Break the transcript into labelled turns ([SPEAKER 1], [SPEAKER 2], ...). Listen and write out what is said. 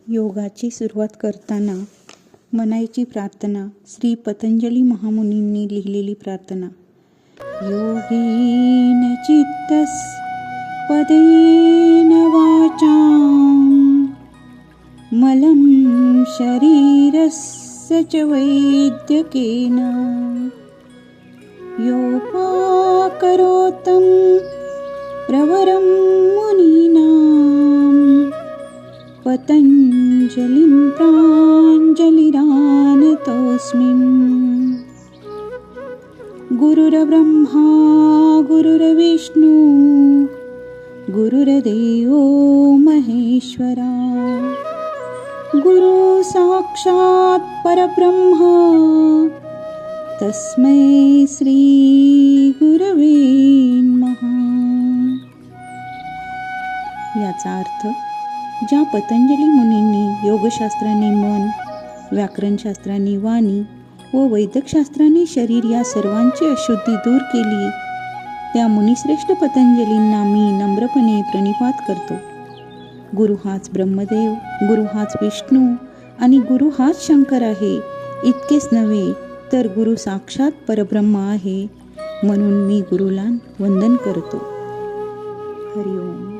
[SPEAKER 1] योगाची सुरुवात करताना म्हणायची प्रार्थना श्री पतंजली महामुनींनी लिहिलेली प्रार्थना. योगेन चित्तस पदेन वाचां मलं शरीरस्य च वैद्यकेन योपाकरोतं प्रवरं मुनीनां पतंजलिं प्राञ्जलिरानतोऽस्मि. गुरुर्ब्रह्मा गुरुर्विष्णु गुरुर्देवो महेश्वरा गुरु साक्षात् परब्रह्म तस्मै श्री गुरवे नमः. याचा अर्थ, ज्या पतंजली मुनींनी योगशास्त्राने मन, व्याकरणशास्त्राने वाणी व वैद्यकशास्त्राने शरीर या सर्वांची अशुद्धी दूर केली, त्या मुनिश्रेष्ठ पतंजलींना मी नम्रपणे प्रणिपात करतो. गुरु हाच ब्रह्मदेव, गुरु हाच विष्णू आणि गुरु हाच शंकर आहे. इतकेच नव्हे तर गुरु साक्षात परब्रह्म आहे. म्हणून मी गुरुला वंदन करतो. हरि ओम.